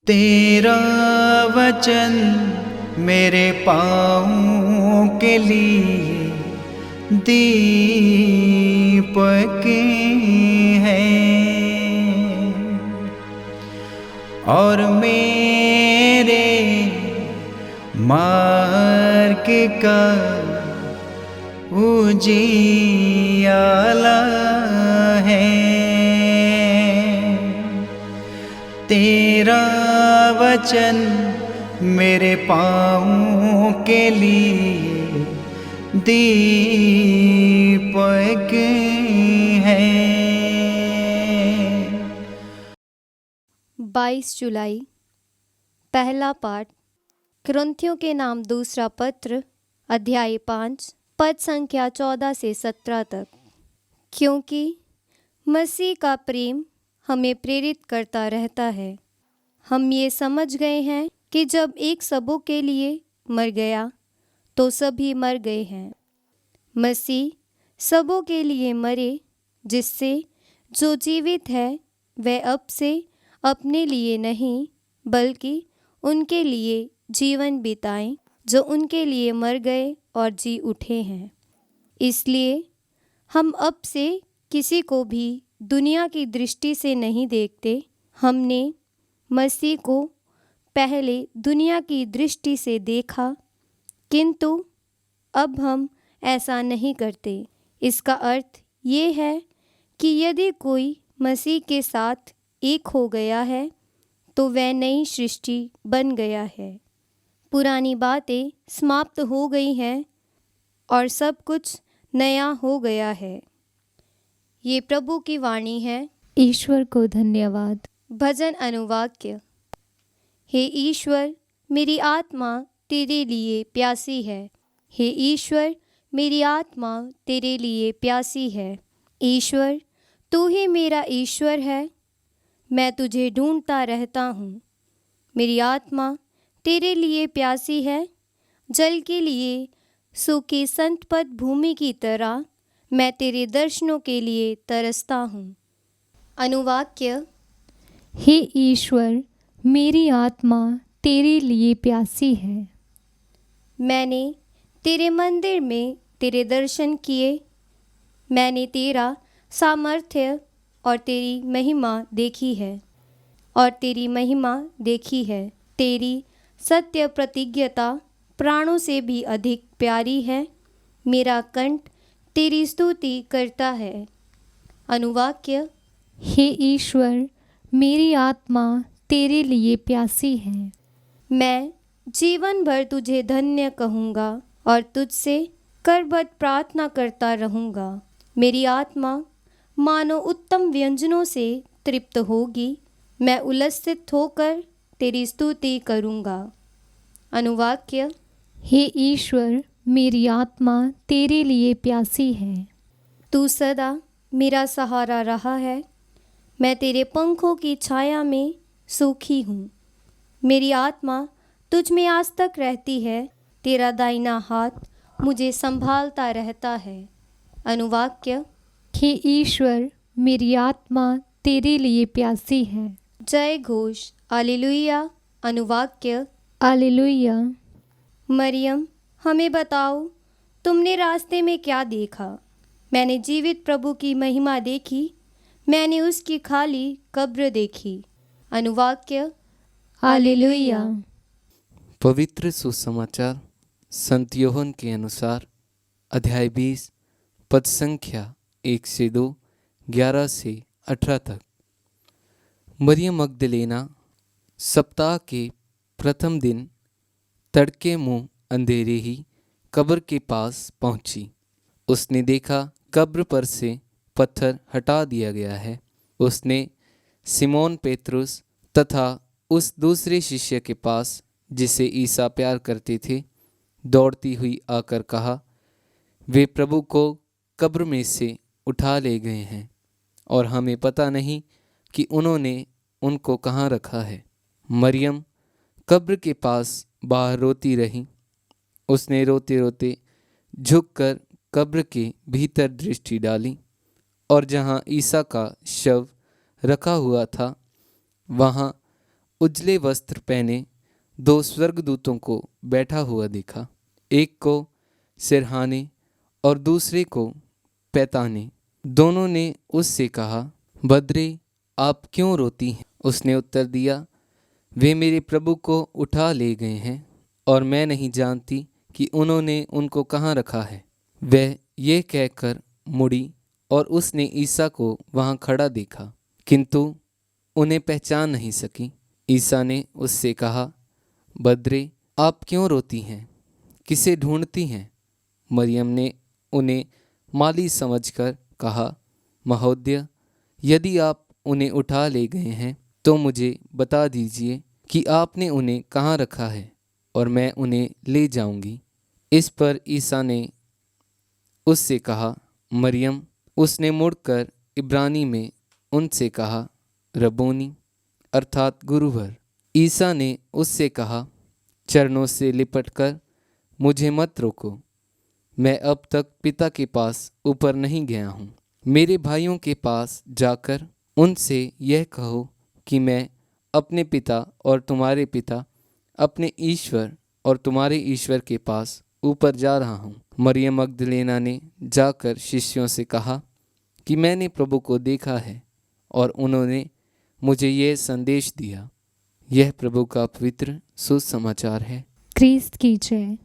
तेरा वचन मेरे पाँवों के लिए दीपक है और मेरे मार्ग का उजियाला है। तेरा वचन मेरे पाँवों के लिए दीपक है। 22 जुलाई। पहला पाठ कुरिन्थियों के नाम दूसरा पत्र अध्याय 5 पद संख्या 14 से 17 तक। क्योंकि मसीह का प्रेम हमें प्रेरित करता रहता है। हम ये समझ गए हैं कि जब एक सबों के लिए मर गया तो सभी मर गए हैं। मसीह सबों के लिए मरे, जिससे जो जीवित है वह अब से अपने लिए नहीं बल्कि उनके लिए जीवन बिताएं जो उनके लिए मर गए और जी उठे हैं। इसलिए हम अब से किसी को भी दुनिया की दृष्टि से नहीं देखते। हमने मसीह को पहले दुनिया की दृष्टि से देखा, किंतु अब हम ऐसा नहीं करते। इसका अर्थ ये है कि यदि कोई मसीह के साथ एक हो गया है तो वह नई सृष्टि बन गया है। पुरानी बातें समाप्त हो गई हैं और सब कुछ नया हो गया है। ये प्रभु की वाणी है। ईश्वर को धन्यवाद। भजन अनुवाक्य। हे ईश्वर, मेरी आत्मा तेरे लिए प्यासी है। हे ईश्वर, मेरी आत्मा तेरे लिए प्यासी है। ईश्वर, तू ही मेरा ईश्वर है। मैं तुझे ढूंढता रहता हूँ। मेरी आत्मा तेरे लिए प्यासी है, जल के लिए सूखी संतपत भूमि की तरह मैं तेरे दर्शनों के लिए तरसता हूँ। अनुवाक्य। हे ईश्वर, मेरी आत्मा तेरे लिए प्यासी है। मैंने तेरे मंदिर में तेरे दर्शन किए। मैंने तेरा सामर्थ्य और तेरी महिमा देखी है तेरी सत्य प्रतिज्ञता प्राणों से भी अधिक प्यारी है। मेरा कंठ तेरी स्तुति करता है। अनुवाक्य। हे ईश्वर, मेरी आत्मा तेरे लिए प्यासी है। मैं जीवन भर तुझे धन्य कहूँगा और तुझसे करबद्ध प्रार्थना करता रहूँगा। मेरी आत्मा मानो उत्तम व्यंजनों से तृप्त होगी। मैं उल्लसित होकर तेरी स्तुति करूँगा। अनुवाक्य। हे ईश्वर, मेरी आत्मा तेरे लिए प्यासी है। तू सदा मेरा सहारा रहा है। मैं तेरे पंखों की छाया में सूखी हूँ। मेरी आत्मा तुझ में आज तक रहती है। तेरा दाहिना हाथ मुझे संभालता रहता है। अनुवाक्य। हे ईश्वर, मेरी आत्मा तेरे लिए प्यासी है। जय घोष। हालेलुया। अनुवाक्य। हालेलुया। मरियम, हमें बताओ, तुमने रास्ते में क्या देखा? मैंने जीवित प्रभु की महिमा देखी। मैंने उसकी खाली कब्र देखी। अनुवाक्य। हालेलुया। पवित्र सुसमाचार संत योहन के अनुसार अध्याय 20 पद संख्या 1 से 2, 11 से 18 तक। मरियम मगदलेना सप्ताह के प्रथम दिन तड़के मुँह अंधेरे ही कब्र के पास पहुंची। उसने देखा कब्र पर से पत्थर हटा दिया गया है। उसने सिमोन पेत्रुस तथा उस दूसरे शिष्य के पास जिसे ईसा प्यार करते थे दौड़ती हुई आकर कहा, वे प्रभु को कब्र में से उठा ले गए हैं और हमें पता नहीं कि उन्होंने उनको कहाँ रखा है। मरियम कब्र के पास बाहर रोती रही। उसने रोते रोते झुककर कब्र के भीतर दृष्टि डाली और जहाँ ईसा का शव रखा हुआ था वहाँ उजले वस्त्र पहने 2 स्वर्गदूतों को बैठा हुआ देखा, एक को सिरहाने और दूसरे को पैताने। दोनों ने उससे कहा, बद्रे, आप क्यों रोती हैं? उसने उत्तर दिया, वे मेरे प्रभु को उठा ले गए हैं और मैं नहीं जानती कि उन्होंने उनको कहाँ रखा है। वह ये कहकर मुड़ी और उसने ईसा को वहाँ खड़ा देखा, किंतु उन्हें पहचान नहीं सकी। ईसा ने उससे कहा, बद्रे, आप क्यों रोती हैं? किसे ढूंढती हैं? मरियम ने उन्हें माली समझकर कहा, महोदय, यदि आप उन्हें उठा ले गए हैं तो मुझे बता दीजिए कि आपने उन्हें कहाँ रखा है और मैं उन्हें ले जाऊंगी। इस पर ईसा ने उससे कहा, मरियम। उसने मुड़कर इब्रानी में उनसे कहा, रब्बोनी, अर्थात गुरुवर। ईसा ने उससे कहा, चरणों से लिपटकर मुझे मत रोको, मैं अब तक पिता के पास ऊपर नहीं गया हूँ। मेरे भाइयों के पास जाकर उनसे यह कहो कि मैं अपने पिता और तुम्हारे पिता, अपने ईश्वर और तुम्हारे ईश्वर के पास ऊपर जा रहा हूँ। मरियम मगदलेना ने जाकर शिष्यों से कहा कि मैंने प्रभु को देखा है और उन्होंने मुझे यह संदेश दिया। यह प्रभु का पवित्र सुसमाचार है। क्रिस्त की जय।